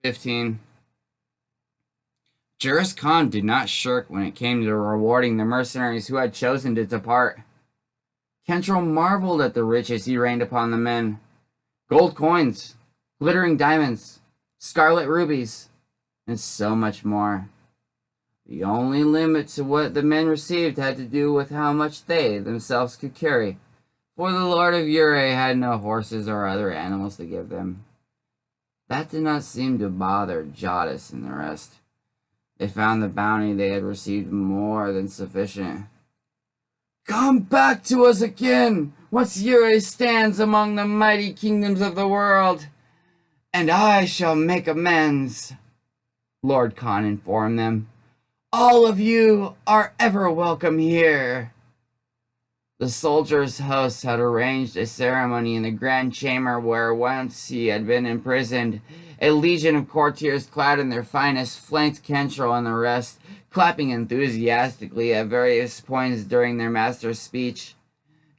15. Juris Khan did not shirk when it came to rewarding the mercenaries who had chosen to depart. Kentrel marveled at the riches he rained upon the men. Gold coins, glittering diamonds, scarlet rubies, and so much more. The only limit to what the men received had to do with how much they themselves could carry, for the Lord of Ure had no horses or other animals to give them. That did not seem to bother Jadis and the rest. They found the bounty they had received more than sufficient. "Come back to us again, once Ure stands among the mighty kingdoms of the world, and I shall make amends," Lord Khan informed them. "All of you are ever welcome here." The soldiers' host had arranged a ceremony in the grand chamber where once he had been imprisoned. A legion of courtiers clad in their finest flanked Kentrel and the rest, clapping enthusiastically at various points during their master's speech.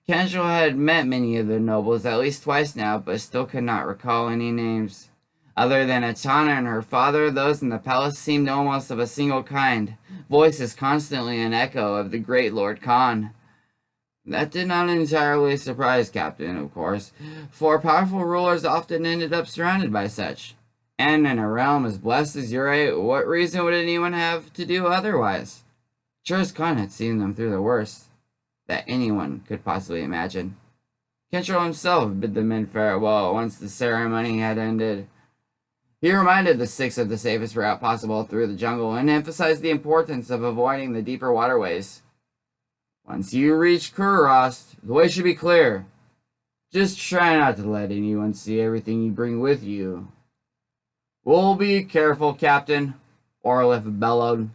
Kentrel had met many of the nobles at least twice now, but still could not recall any names. Other than Etana and her father, those in the palace seemed almost of a single kind, voices constantly an echo of the great Lord Khan. That did not entirely surprise Captain, of course, for powerful rulers often ended up surrounded by such. And in a realm as blessed as Ure, what reason would anyone have to do otherwise? Juris Khan had seen them through the worst that anyone could possibly imagine. Kentrel himself bid the men farewell once the ceremony had ended. He reminded the six of the safest route possible through the jungle and emphasized the importance of avoiding the deeper waterways. "Once you reach Kurost, the way should be clear. Just try not to let anyone see everything you bring with you." "We'll be careful, Captain," Orlif bellowed.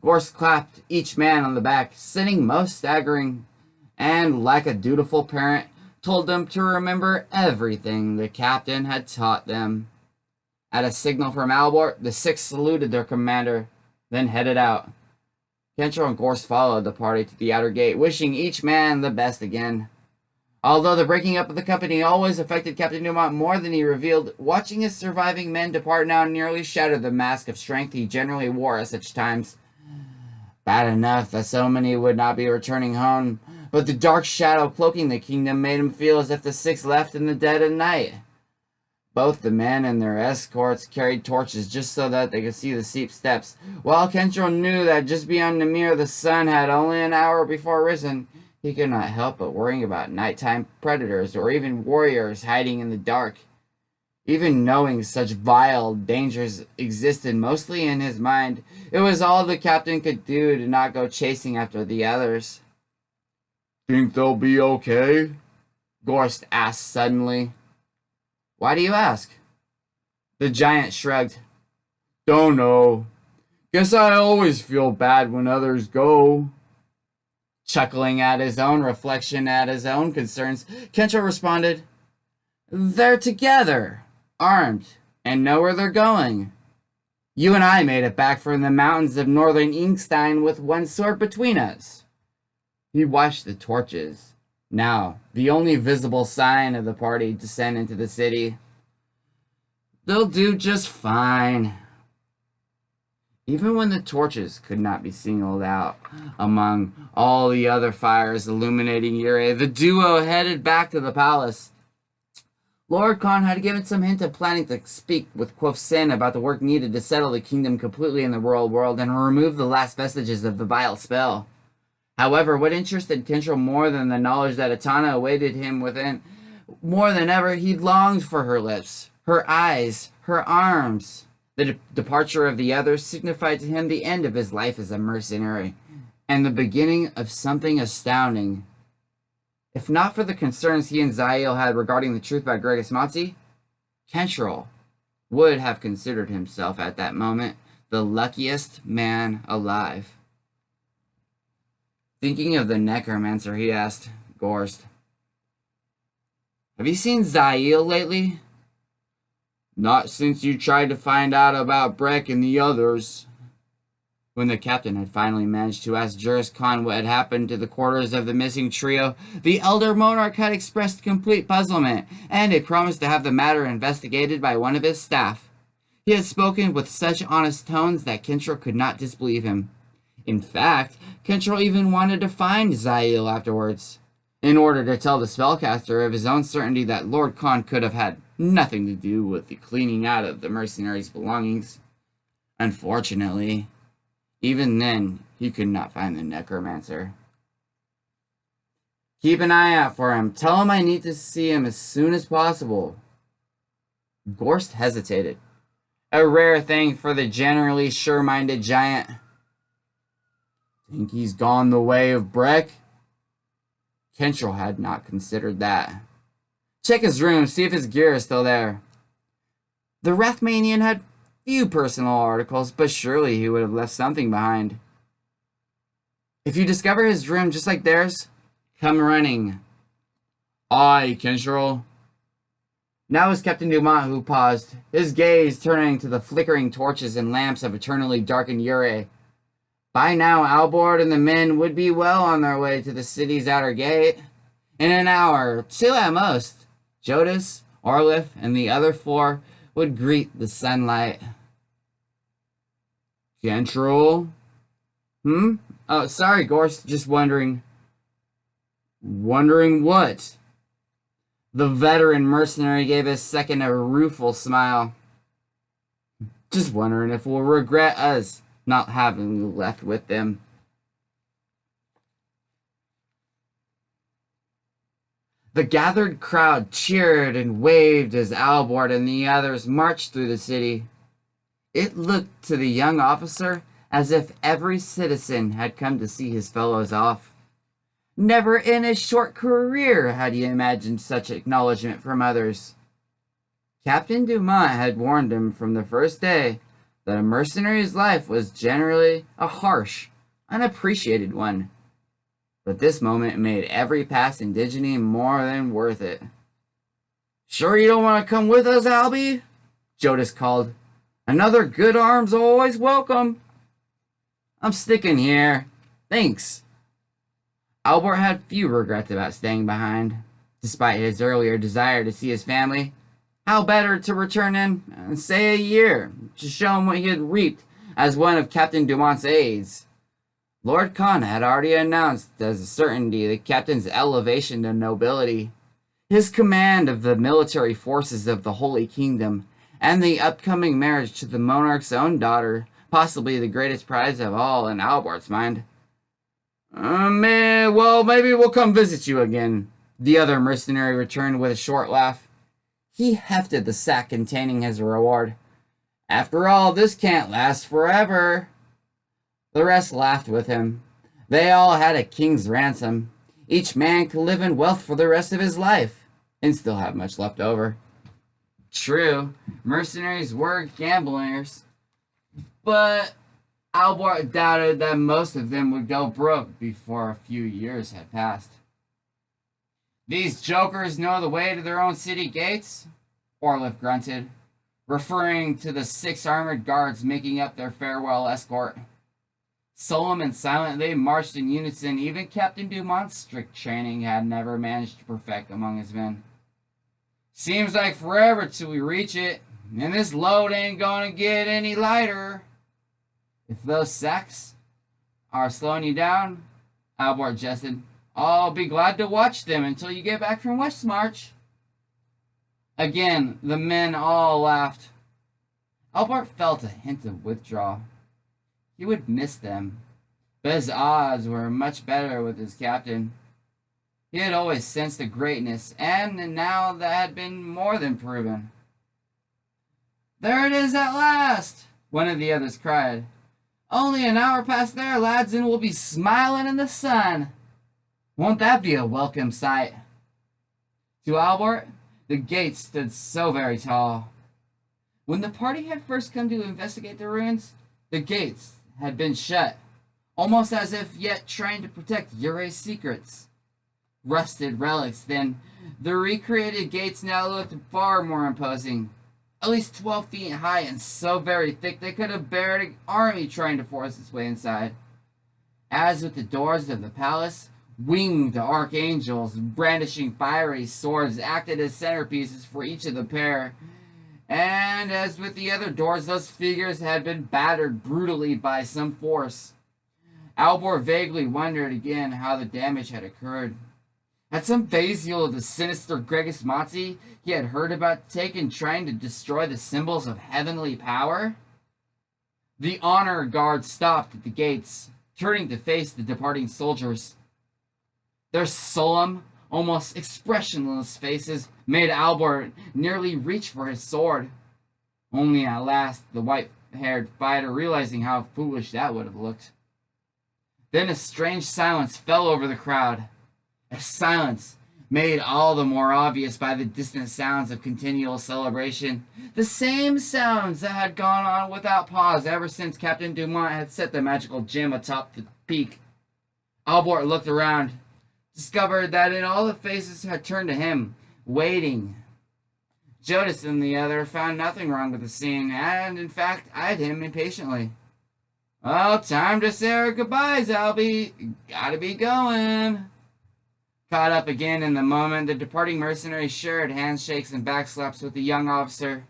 Gorse clapped each man on the back, sitting most staggering, and, like a dutiful parent, told them to remember everything the captain had taught them. At a signal from Albort, the six saluted their commander, then headed out. Kentrel and Gorse followed the party to the outer gate, wishing each man the best again. Although the breaking up of the company always affected Captain Dumont more than he revealed, watching his surviving men depart now nearly shattered the mask of strength he generally wore at such times. Bad enough that so many would not be returning home, but the dark shadow cloaking the kingdom made him feel as if the six left in the dead of night. Both the men and their escorts carried torches just so that they could see the steep steps, while Kentrel knew that just beyond Namir the sun had only an hour before risen. He could not help but worrying about nighttime predators or even warriors hiding in the dark. Even knowing such vile dangers existed mostly in his mind, it was all the captain could do to not go chasing after the others. "Think they'll be okay?" Gorst asked suddenly. "Why do you ask?" The giant shrugged. "Don't know. Guess I always feel bad when others go." Chuckling at his own reflection at his own concerns, Kentrel responded, "They're together, armed, and know where they're going. You and I made it back from the mountains of northern Inkstein with one sword between us." He watched the torches, now the only visible sign of the party, descend into the city. "They'll do just fine." Even when the torches could not be singled out among all the other fires illuminating Ure, the duo headed back to the palace. Lord Khan had given some hint of planning to speak with Quoth Sin about the work needed to settle the kingdom completely in the royal world and remove the last vestiges of the vile spell. However, what interested Kentrel more than the knowledge that Etana awaited him within, more than ever, he longed for her lips, her eyes, her arms. The departure of the others signified to him the end of his life as a mercenary, and the beginning of something astounding. If not for the concerns he and Zael had regarding the truth about Gregus Matzi, Kentrel would have considered himself at that moment the luckiest man alive. Thinking of the necromancer, he asked Gorst, "Have you seen Zael lately?" "Not since you tried to find out about Breck and the others." When the captain had finally managed to ask Juris Khan what had happened to the quarters of the missing trio, the elder monarch had expressed complete puzzlement and a promise to have the matter investigated by one of his staff. He had spoken with such honest tones that Kentril could not disbelieve him. In fact, Kentril even wanted to find Zael afterwards, in order to tell the spellcaster of his own certainty that Lord Khan could have had nothing to do with the cleaning out of the mercenaries' belongings. Unfortunately, even then, he could not find the necromancer. Keep an eye out for him. Tell him I need to see him as soon as possible. Gorst hesitated. A rare thing for the generally sure-minded giant. Think he's gone the way of Breck? Kentril had not considered that. Check his room, see if his gear is still there. The Wrathmanian had few personal articles, but surely he would have left something behind. If you discover his room just like theirs, come running. Aye, Kentril. Now it was Captain Dumont who paused, his gaze turning to the flickering torches and lamps of eternally darkened Ure. By now, Albord and the men would be well on their way to the city's outer gate. In an hour, 2 at most, Jodis, Orlif, and the other 4 would greet the sunlight. Kentril? Oh, sorry, Gorst, just wondering. Wondering what? The veteran mercenary gave his second a rueful smile. Just wondering if we'll regret us not having you left with them. The gathered crowd cheered and waved as Albord and the others marched through the city. It looked to the young officer as if every citizen had come to see his fellows off. Never in his short career had he imagined such acknowledgment from others. Captain Dumont had warned him from the first day that a mercenary's life was generally a harsh, unappreciated one. But this moment made every past indigeny more than worth it. Sure you don't want to come with us, Albie? Jodis called. Another good arm's always welcome. I'm sticking here. Thanks. Albert had few regrets about staying behind. Despite his earlier desire to see his family, how better to return in, say, a year, to show him what he had reaped as one of Captain Dumont's aides. Lord Khan had already announced as a certainty the captain's elevation to nobility, his command of the military forces of the Holy Kingdom, and the upcoming marriage to the monarch's own daughter, possibly the greatest prize of all in Albert's mind. Well, maybe we'll come visit you again, the other mercenary returned with a short laugh. He hefted the sack containing his reward. After all, this can't last forever. The rest laughed with him. They all had a king's ransom. Each man could live in wealth for the rest of his life, and still have much left over. True, mercenaries were gamblers, but Albert doubted that most of them would go broke before a few years had passed. These jokers know the way to their own city gates? Orlif grunted, referring to the 6 armored guards making up their farewell escort. Solemn and silent, they marched in unison. Even Captain Dumont's strict training had never managed to perfect among his men. Seems like forever till we reach it, and this load ain't gonna get any lighter. If those sacks are slowing you down, Albert jested, I'll be glad to watch them until you get back from Westmarch. Again, the men all laughed. Albert felt a hint of withdrawal. He would miss them, but his odds were much better with his captain. He had always sensed the greatness, and now that had been more than proven. There it is at last, one of the others cried. Only an hour past there, lads, and we'll be smiling in the sun. Won't that be a welcome sight? To Albert, the gate stood so very tall. When the party had first come to investigate the ruins, the gates had been shut, almost as if yet trying to protect Ure's secrets. Rusted relics, then, the recreated gates now looked far more imposing, at least 12 feet high and so very thick they could have buried an army trying to force its way inside. As with the doors of the palace, winged archangels brandishing fiery swords acted as centerpieces for each of the pair, And as with the other doors, those figures had been battered brutally by some force. Albor vaguely wondered again how the damage had occurred. Had some Vasiel of the sinister Gregis Matzi he had heard about taken trying to destroy the symbols of heavenly power? The honor guard stopped at the gates, turning to face the departing soldiers. Their solemn, almost expressionless faces made Albert nearly reach for his sword. Only at last the white-haired fighter realizing how foolish that would have looked. Then a strange silence fell over the crowd. A silence made all the more obvious by the distant sounds of continual celebration. The same sounds that had gone on without pause ever since Captain Dumont had set the magical gem atop the peak. Albert looked around, discovered that in all the faces had turned to him, waiting. Jodas and the other found nothing wrong with the scene, and in fact eyed him impatiently. "Well, time to say our goodbyes, Albie. Gotta be going." Caught up again in the moment, the departing mercenary shared handshakes and backslaps with the young officer.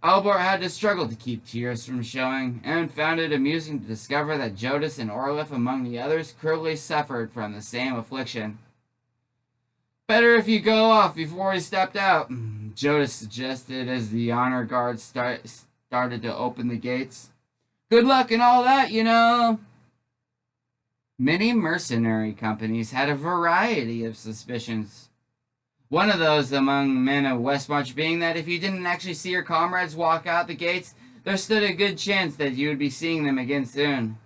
Albert had to struggle to keep tears from showing, and found it amusing to discover that Jodas and Orlif, among the others, cruelly suffered from the same affliction. "Better if you go off before he stepped out," Jodas suggested as the honor guard started to open the gates. "Good luck and all that, you know." Many mercenary companies had a variety of suspicions. One of those among men of Westmarch being that if you didn't actually see your comrades walk out the gates, there stood a good chance that you would be seeing them again soon.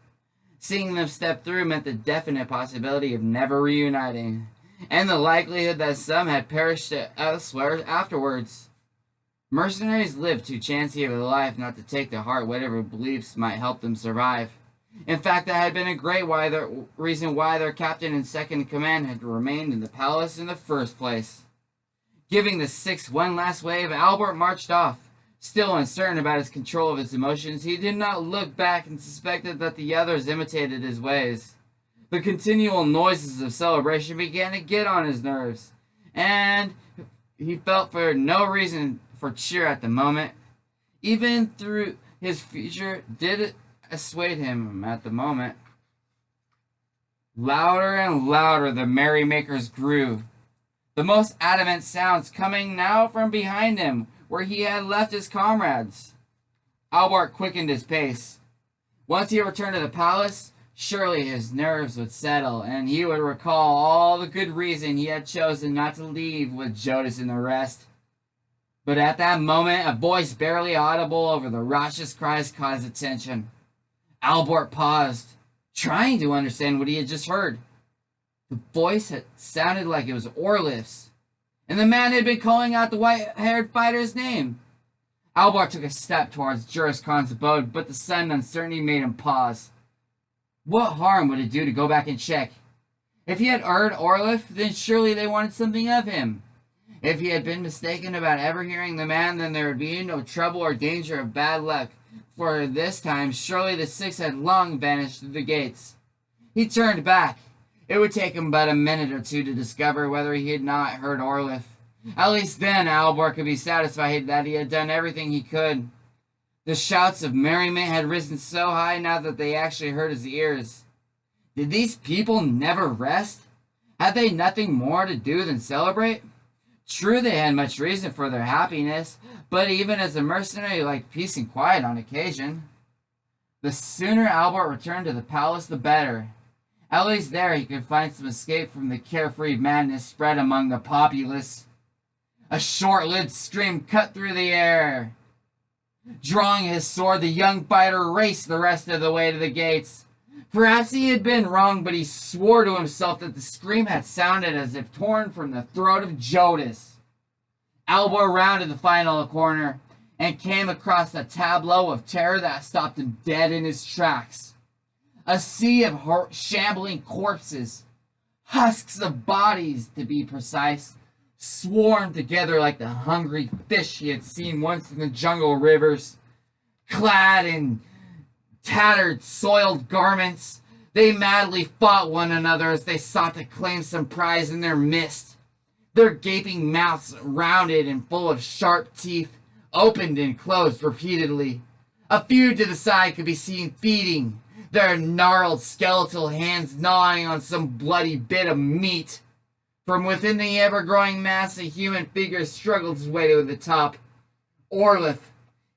Seeing them step through meant the definite possibility of never reuniting, and the likelihood that some had perished elsewhere afterwards. Mercenaries lived too chancy of a life not to take to heart whatever beliefs might help them survive. In fact, that had been a great reason why their captain and second in command had remained in the palace in the first place. Giving the sixth one last wave, Albert marched off. Still uncertain about his control of his emotions, he did not look back and suspected that the others imitated his ways. The continual noises of celebration began to get on his nerves, and he felt for no reason for cheer at the moment. Even through his future did assuade him at the moment. Louder and louder the merrymakers grew, the most adamant sounds coming now from behind him, where he had left his comrades. Albert quickened his pace. Once he returned to the palace, surely his nerves would settle, and he would recall all the good reason he had chosen not to leave with Jodas and the rest. But at that moment, a voice barely audible over the raucous cries caught his attention. Albert paused, trying to understand what he had just heard. The voice had sounded like it was Orlif's, and the man had been calling out the white-haired fighter's name. Albert took a step towards Juris Khan's abode, but the sudden uncertainty made him pause. What harm would it do to go back and check? If he had heard Orlif, then surely they wanted something of him. If he had been mistaken about ever hearing the man, then there would be no trouble or danger of bad luck, for this time surely the six had long vanished through the gates. He turned back. It would take him but a minute or two to discover whether he had not heard Orlif. At least then Albert could be satisfied that he had done everything he could. The shouts of merriment had risen so high now that they actually hurt his ears. Did these people never rest? Had they nothing more to do than celebrate? True, they had much reason for their happiness, but even as a mercenary, he liked peace and quiet on occasion. The sooner Albert returned to the palace, the better. At least there he could find some escape from the carefree madness spread among the populace. A short-lived scream cut through the air. Drawing his sword, the young fighter raced the rest of the way to the gates. Perhaps he had been wrong, but he swore to himself that the scream had sounded as if torn from the throat of Jodas. Albert rounded the final corner and came across a tableau of terror that stopped him dead in his tracks. A sea of shambling corpses, husks of bodies to be precise, swarmed together like the hungry fish he had seen once in the jungle rivers. Clad in tattered, soiled garments, they madly fought one another as they sought to claim some prize in their midst. Their gaping mouths rounded and full of sharp teeth opened and closed repeatedly. A few to the side could be seen feeding, their gnarled skeletal hands gnawing on some bloody bit of meat. From within the ever-growing mass, a human figure struggled his way to the top. Orlif,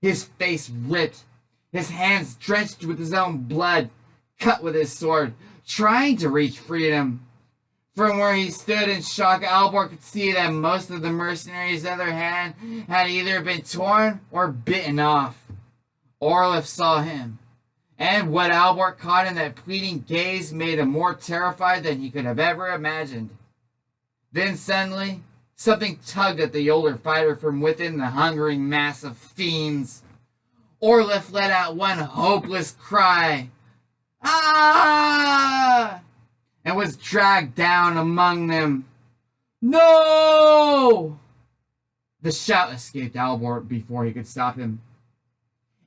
his face ripped, his hands drenched with his own blood, cut with his sword, trying to reach freedom. From where he stood in shock, Albor could see that most of the mercenaries' other hand had either been torn or bitten off. Orlif saw him, and what Albor caught in that pleading gaze made him more terrified than he could have ever imagined. Then suddenly, something tugged at the older fighter from within the hungering mass of fiends. Orlif let out one hopeless cry, "Ah!" and was dragged down among them. "No!" The shout escaped Albor before he could stop him.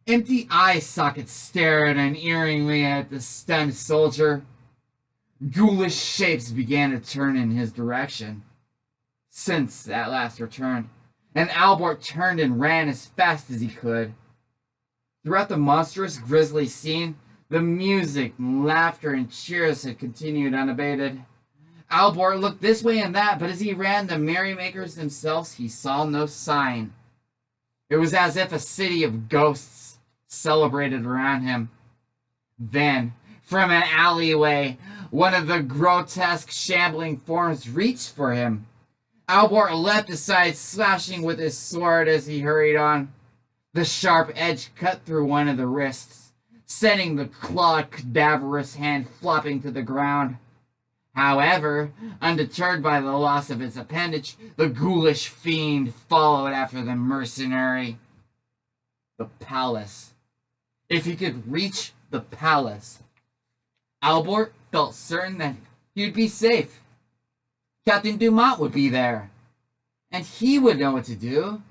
Empty eye sockets stared unerringly at the stunned soldier. Ghoulish shapes began to turn in his direction. Since at last returned, and Albor turned and ran as fast as he could. Throughout the monstrous, grisly scene, the music, laughter, and cheers had continued unabated. Albor looked this way and that, but as he ran the merrymakers themselves, he saw no sign. It was as if a city of ghosts celebrated around him. Then, from an alleyway, one of the grotesque, shambling forms reached for him. Albor leapt aside, slashing with his sword as he hurried on. The sharp edge cut through one of the wrists, sending the clawed, cadaverous hand flopping to the ground. However, undeterred by the loss of its appendage, the ghoulish fiend followed after the mercenary. The palace. If he could reach the palace, Albor felt certain that he'd be safe. Captain Dumont would be there, and he would know what to do.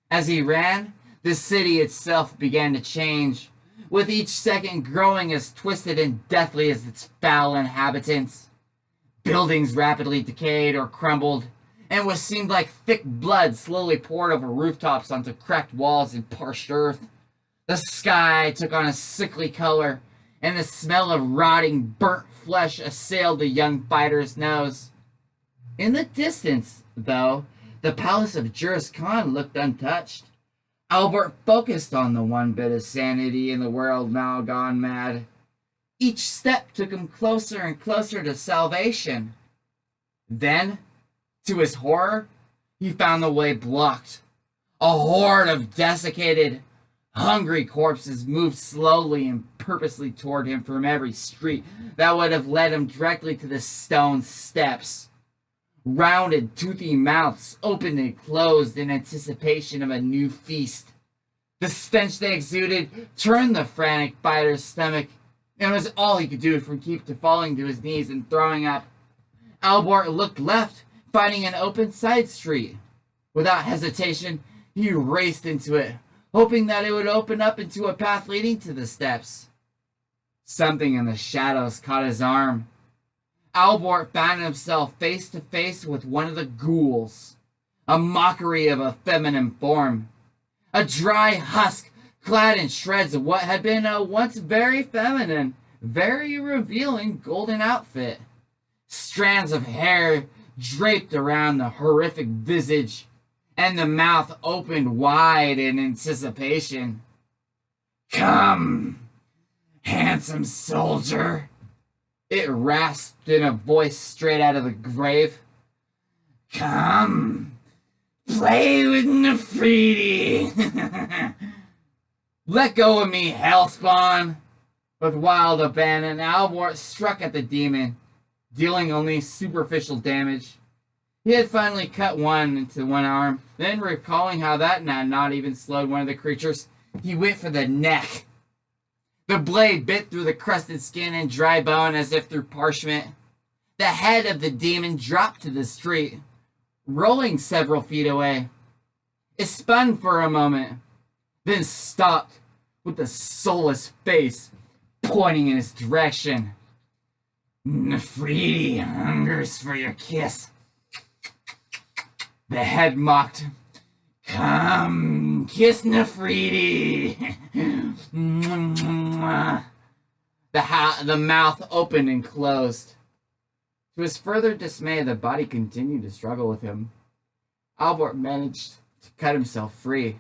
As he ran, the city itself began to change, with each second growing as twisted and deathly as its foul inhabitants. Buildings rapidly decayed or crumbled, and what seemed like thick blood slowly poured over rooftops onto cracked walls and parched earth. The sky took on a sickly color, and the smell of rotting, burnt flesh assailed the young fighter's nose. In the distance, though, the palace of Juris Khan looked untouched. Albert focused on the one bit of sanity in the world now gone mad. Each step took him closer and closer to salvation. Then, to his horror, he found the way blocked. A horde of desiccated, hungry corpses moved slowly and purposely toward him from every street that would have led him directly to the stone steps. Rounded, toothy mouths opened and closed in anticipation of a new feast. The stench they exuded turned the frantic fighter's stomach, and it was all he could do from keep to falling to his knees and throwing up. Albor looked left, finding an open side street. Without hesitation, he raced into it, hoping that it would open up into a path leading to the steps. Something in the shadows caught his arm. Albor found himself face to face with one of the ghouls, a mockery of a feminine form. A dry husk clad in shreds of what had been a once very feminine, very revealing golden outfit. Strands of hair draped around the horrific visage, and the mouth opened wide in anticipation. "Come, handsome soldier," it rasped in a voice straight out of the grave. "Come, play with Nefertiti." "Let go of me, hellspawn!" With wild abandon, Albor struck at the demon, dealing only superficial damage. He had finally cut one into one arm, then recalling how that had not even slowed one of the creatures, he went for the neck. The blade bit through the crusted skin and dry bone as if through parchment. The head of the demon dropped to the street, rolling several feet away. It spun for a moment, then stopped with a soulless face pointing in its direction. "Nefertiti hungers for your kiss," the head mocked. Come, kiss Nefriti. The mouth opened and closed. To his further dismay, the body continued to struggle with him. Albert managed to cut himself free,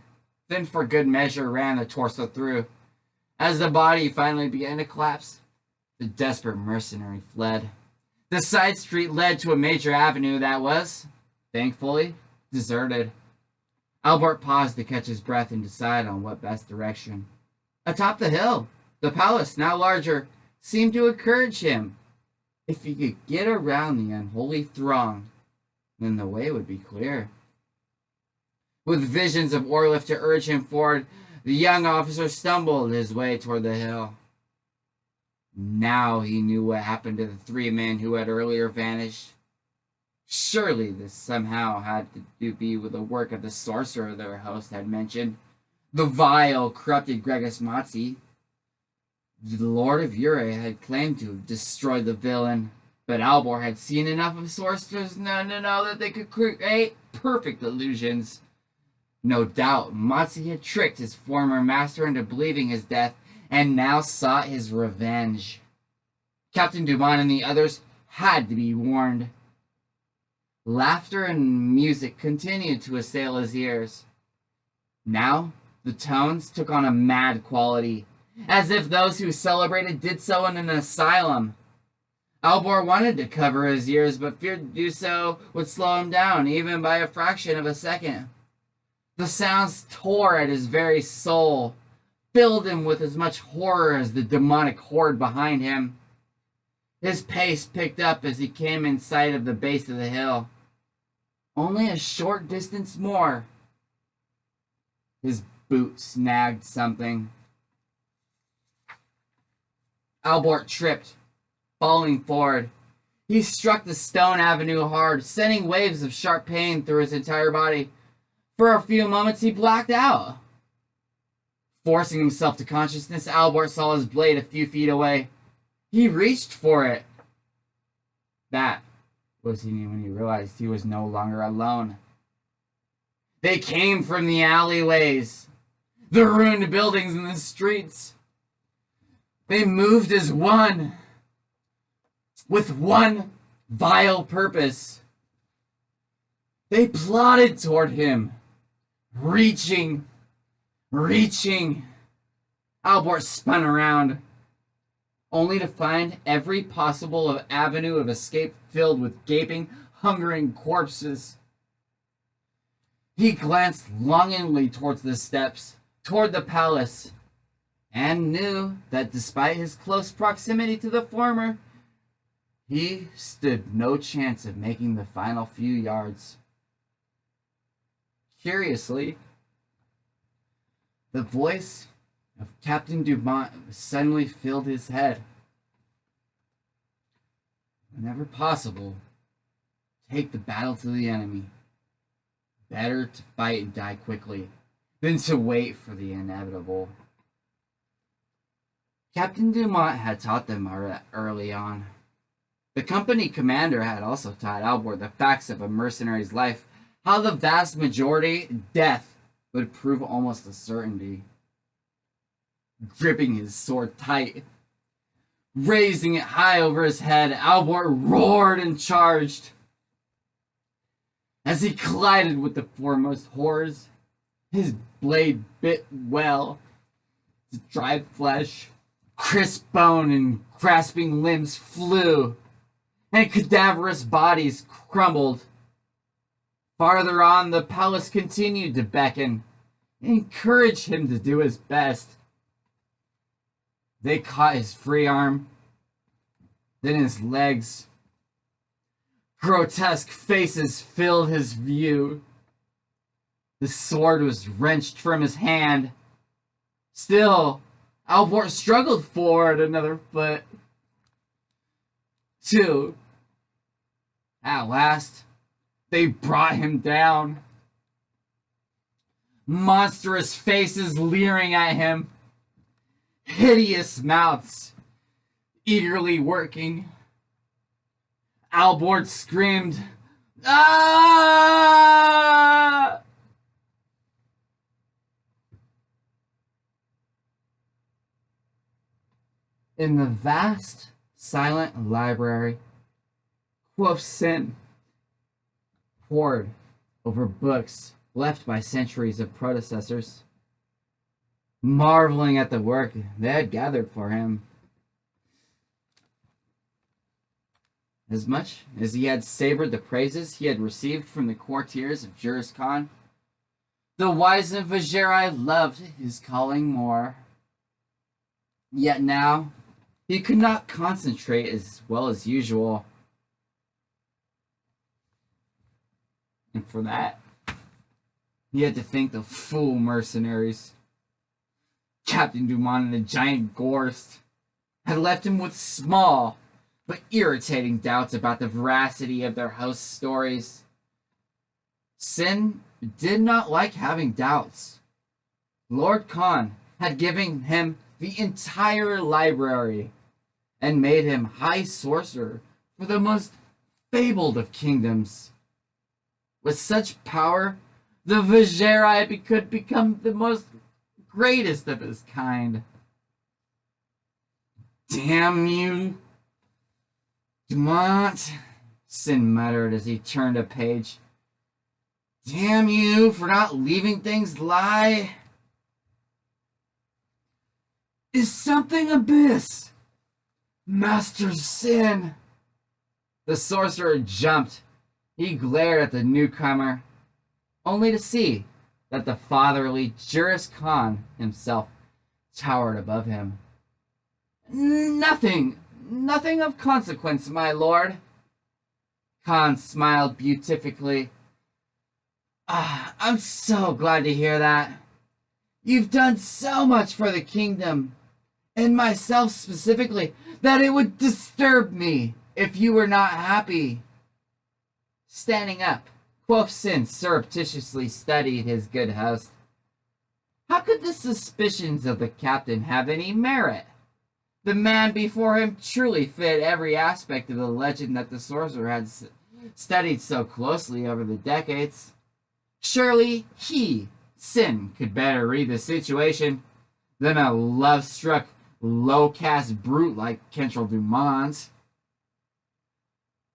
then for good measure ran the torso through. As the body finally began to collapse, the desperate mercenary fled. The side street led to a major avenue that was, thankfully, deserted. Albert paused to catch his breath and decide on what best direction. Atop the hill, the palace, now larger, seemed to encourage him. If he could get around the unholy throng, then the way would be clear. With visions of Orlif to urge him forward, the young officer stumbled his way toward the hill. Now he knew what happened to the 3 men who had earlier vanished. Surely this somehow had to be with the work of the sorcerer their host had mentioned, the vile, corrupted Gregis Matzi. The Lord of Ure had claimed to have destroyed the villain, but Albor had seen enough of sorcerers to know that they could create perfect illusions. No doubt, Matzi had tricked his former master into believing his death, and now sought his revenge. Captain Dumont and the others had to be warned. Laughter and music continued to assail his ears. Now, the tones took on a mad quality, as if those who celebrated did so in an asylum. Albor wanted to cover his ears, but feared to do so would slow him down, even by a fraction of a second. The sounds tore at his very soul, filled him with as much horror as the demonic horde behind him. His pace picked up as he came in sight of the base of the hill. Only a short distance more. His boot snagged something. Albert tripped, falling forward. He struck the stone avenue hard, sending waves of sharp pain through his entire body. For a few moments he blacked out. Forcing himself to consciousness, Albert saw his blade a few feet away. He reached for it. That was when he realized he was no longer alone. They came from the alleyways, the ruined buildings and the streets. They moved as one, with one vile purpose. They plodded toward him, reaching. Albert spun around, only to find every possible avenue of escape filled with gaping, hungering corpses. He glanced longingly towards the steps, toward the palace, and knew that despite his close proximity to the former, he stood no chance of making the final few yards. Curiously, the voice of Captain Dumont suddenly filled his head. Whenever possible, take the battle to the enemy. Better to fight and die quickly than to wait for the inevitable. Captain Dumont had taught them early on. The company commander had also taught Albert the facts of a mercenary's life, how the vast majority, death, would prove almost a certainty. Gripping his sword tight, raising it high over his head, Albert roared and charged. As he collided with the foremost horrors, his blade bit well. His dried flesh, crisp bone, and grasping limbs flew, and cadaverous bodies crumbled. Farther on, the palace continued to beckon, encourage him to do his best. They caught his free arm, then his legs. Grotesque faces filled his view. The sword was wrenched from his hand. Still, Albert struggled forward another foot. 2. At last, they brought him down. Monstrous faces leering at him. Hideous mouths eagerly working. Albert screamed, "Ah!" In the vast, silent library, Quoth Sin pored over books left by centuries of predecessors, marveling at the work they had gathered for him. As much as he had savored the praises he had received from the courtiers of Juris Khan, the wizened Vizieri loved his calling more. Yet now he could not concentrate as well as usual. And for that, he had to thank the fool mercenaries. Captain Dumont and the giant Gorst had left him with small but irritating doubts about the veracity of their host's stories. Sin did not like having doubts. Lord Khan had given him the entire library and made him high sorcerer for the most fabled of kingdoms. With such power, the Vizieri could become the most greatest of his kind. Damn you, Dumont, Sin muttered as he turned a page. Damn you for not leaving things lie. Is something amiss, Master Sin? The sorcerer jumped. He glared at the newcomer, only to see that the fatherly Juris Khan himself towered above him. Nothing of consequence, my lord. Khan smiled beatifically. I'm so glad to hear that. You've done so much for the kingdom, and myself specifically, that it would disturb me if you were not happy. Standing up, Quoth Sin surreptitiously studied his good host. How could the suspicions of the captain have any merit? The man before him truly fit every aspect of the legend that the sorcerer had studied so closely over the decades. Surely he, Sin, could better read the situation than a love-struck, low-caste brute like Kentrell Dumont.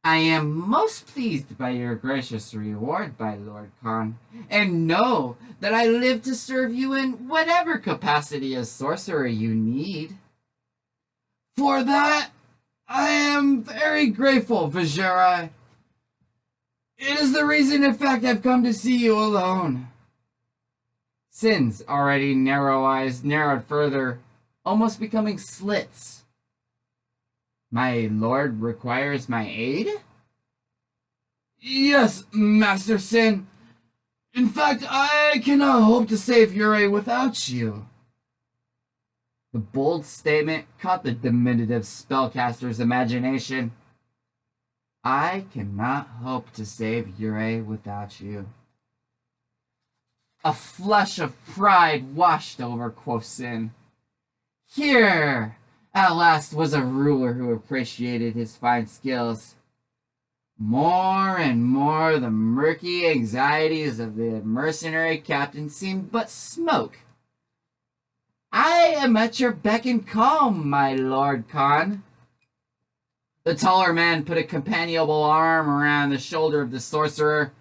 I am most pleased by your gracious reward, my Lord Khan, and know that I live to serve you in whatever capacity as sorcerer you need. For that, I am very grateful, Vizieri. It is the reason, in fact, I've come to see you alone. Sin's already narrow eyes narrowed further, almost becoming slits. My lord requires my aid? Yes, Master Sin. In fact, I cannot hope to save Yurei without you. The bold statement caught the diminutive spellcaster's imagination. I cannot hope to save Yurei without you. A flush of pride washed over Quoth Sin. Here, at last, was a ruler who appreciated his fine skills. More and more, the murky anxieties of the mercenary captain seemed but smoke. I am at your beck and call, my Lord Khan. The taller man put a companionable arm around the shoulder of the sorcerer.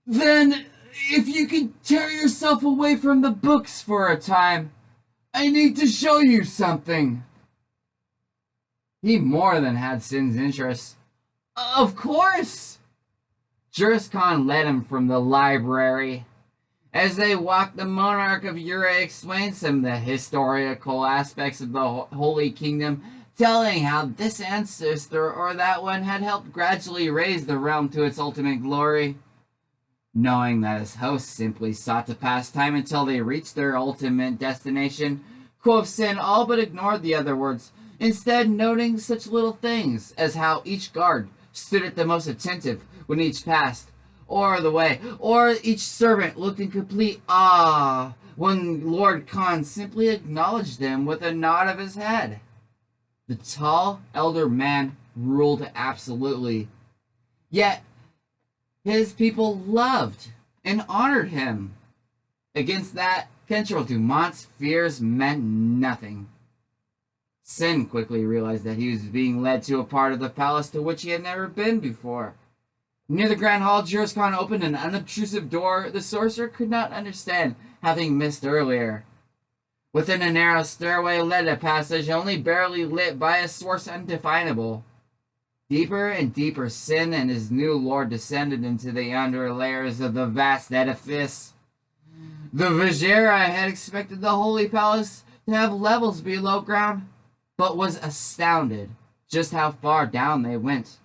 Then, if you could tear yourself away from the books for a time, I need to show you something. He more than had Sin's interest. Of course! Juris Khan led him from the library. As they walked, the monarch of Yurei explained some of the historical aspects of the Holy Kingdom, telling how this ancestor or that one had helped gradually raise the realm to its ultimate glory. Knowing that his hosts simply sought to pass time until they reached their ultimate destination, Quoth Sin all but ignored the other words, instead noting such little things as how each guard stood at the most attentive when each passed, or the way, or each servant looked in complete awe when Lord Khan simply acknowledged them with a nod of his head. The tall, elder man ruled absolutely, yet his people loved and honored him. Against that, Kentrell Dumont's fears meant nothing. Sin quickly realized that he was being led to a part of the palace to which he had never been before. Near the Grand Hall, Juriscon opened an unobtrusive door the sorcerer could not understand, having missed earlier. Within a narrow stairway led a passage only barely lit by a source undefinable. Deeper and deeper, Sin and his new lord descended into the under layers of the vast edifice. The Vizieri had expected the Holy Palace to have levels below ground, but was astounded just how far down they went.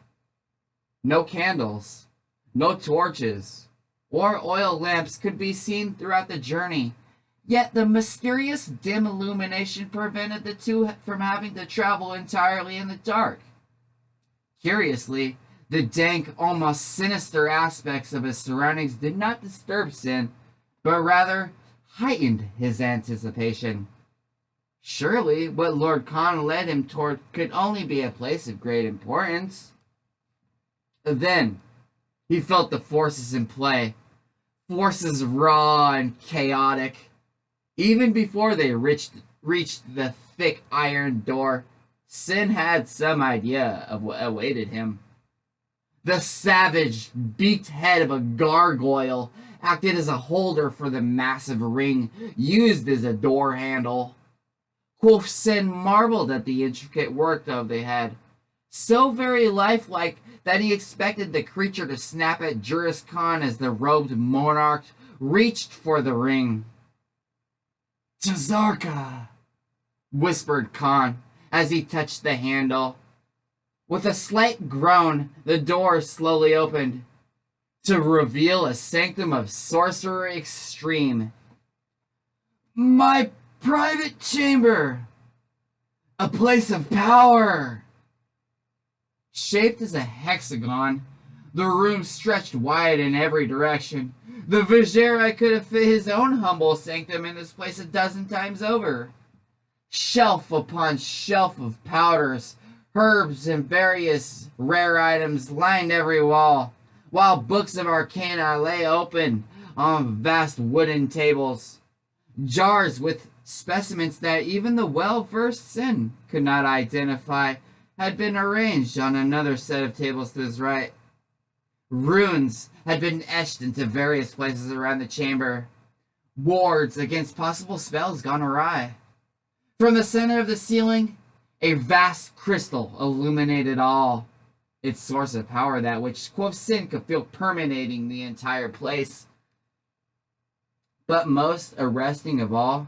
No candles, no torches, or oil lamps could be seen throughout the journey, yet the mysterious dim illumination prevented the two from having to travel entirely in the dark. Curiously, the dank, almost sinister aspects of his surroundings did not disturb Sin, but rather heightened his anticipation. Surely what Lord Khan led him toward could only be a place of great importance. Then he felt the forces in play, forces raw and chaotic. Even before they reached the thick iron door, Sin had some idea of what awaited him. The savage, beaked head of a gargoyle acted as a holder for the massive ring used as a door handle. Quoth Sin marveled at the intricate work of the head, so very lifelike that he expected the creature to snap at Juriscon as the robed monarch reached for the ring. "Tazarka," whispered Khan as he touched the handle. With a slight groan, the door slowly opened to reveal a sanctum of sorcery extreme. "My private chamber, a place of power." Shaped as a hexagon, the room stretched wide in every direction. The Vizieri could have fit his own humble sanctum in this place a dozen times over. Shelf upon shelf of powders, herbs, and various rare items lined every wall, while books of arcana lay open on vast wooden tables. Jars with specimens that even the well-versed Sin could not identify had been arranged on another set of tables to his right. Runes had been etched into various places around the chamber, wards against possible spells gone awry. From the center of the ceiling, a vast crystal illuminated all, its source of power that which quoth Sin could feel permeating the entire place. But most arresting of all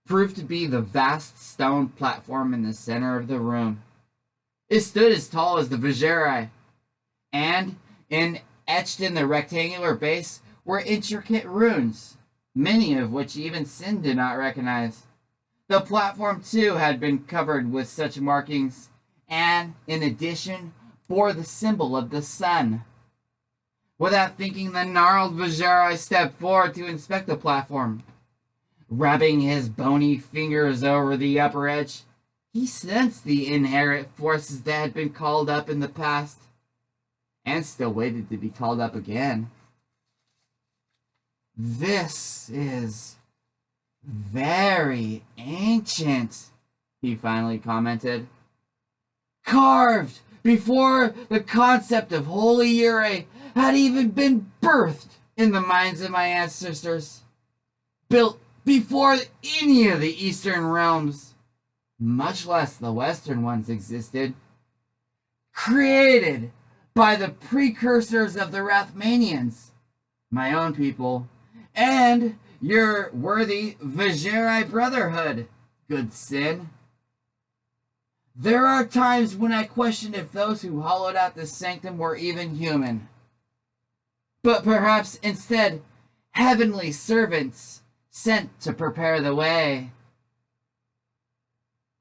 proved to be the vast stone platform in the center of the room. It stood as tall as the Vizieri, and etched in the rectangular base were intricate runes, many of which even Sin did not recognize. The platform, too, had been covered with such markings, and, in addition, bore the symbol of the sun. Without thinking, the gnarled Vizieri stepped forward to inspect the platform. Rubbing his bony fingers over the upper edge, he sensed the inherent forces that had been called up in the past, and still waited to be called up again. "This is very ancient," he finally commented. "Carved before the concept of Holy Ure had even been birthed in the minds of my ancestors. Built before any of the Eastern realms, much less the Western ones, existed. Created by the precursors of the Rathmanians, my own people, and your worthy Vizieri Brotherhood, good Sin. There are times when I question if those who hollowed out this sanctum were even human, but perhaps instead heavenly servants sent to prepare the way.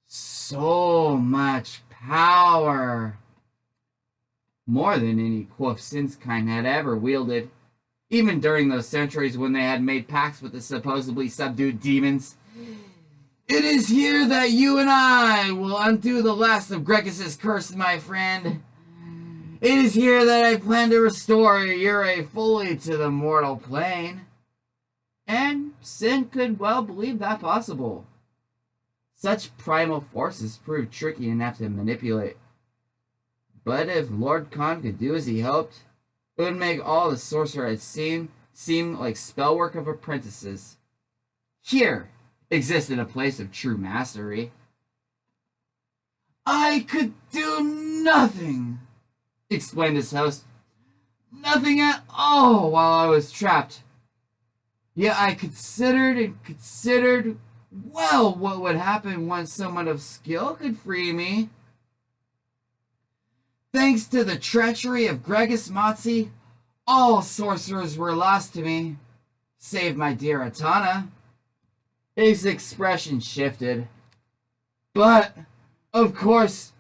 So much power. More than any quoth Sin's kind had ever wielded, even during those centuries when they had made pacts with the supposedly subdued demons. It is here that you and I will undo the last of Gregus's curse, my friend. It is here that I plan to restore Ure fully to the mortal plane." And Sin could well believe that possible. Such primal forces proved tricky enough to manipulate. But if Lord Khan could do as he hoped, it would make all the sorcerer had seen seem like spellwork of apprentices. Here existed a place of true mastery. I could do nothing, explained his host. Nothing at all while I was trapped. Yet I considered and considered well what would happen when someone of skill could free me. Thanks to the treachery of Gregus Matzi, all sorcerers were lost to me, save my dear Atana. His expression shifted. But, of course,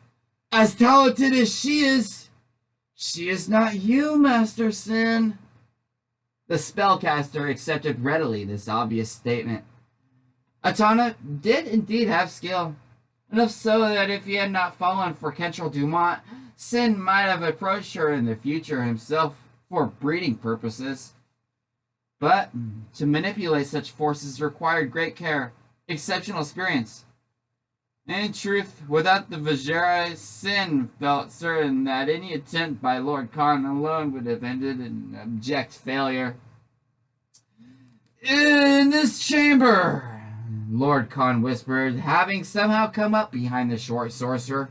as talented as she is not you, Master Sin. The spellcaster accepted readily this obvious statement. Atana did indeed have skill, enough so that if he had not fallen for Kentrell Dumont, Sin might have approached her in the future himself for breeding purposes. But to manipulate such forces required great care, exceptional experience. In truth, without the Vajra, Sin felt certain that any attempt by Lord Khan alone would have ended in abject failure. In this chamber, Lord Khan whispered, having somehow come up behind the short sorcerer.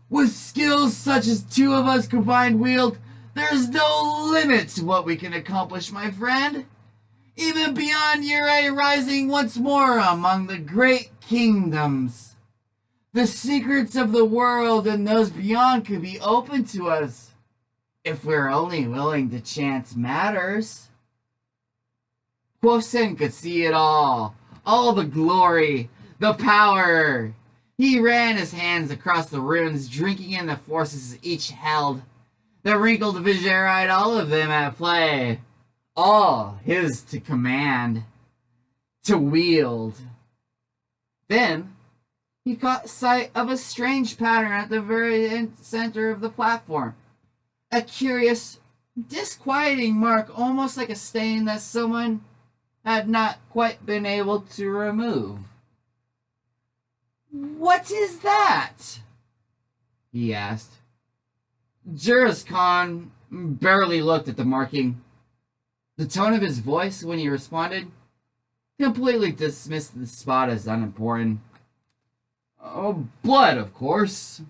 With skills such as two of us combined wield, there's no limit to what we can accomplish, my friend. Even beyond Yurei rising once more among the great kingdoms. The secrets of the world and those beyond could be open to us, if we're only willing to chance matters. Quothsen could see it all the glory, the power. He ran his hands across the runes, drinking in the forces each held. The wrinkled Vizierite, all of them at play. All his to command, to wield. Then he caught sight of a strange pattern at the very center of the platform. A curious, disquieting mark, almost like a stain that someone had not quite been able to remove. What is that? He asked. Juris Khan barely looked at the marking. The tone of his voice when he responded completely dismissed the spot as unimportant. Oh, blood, of course.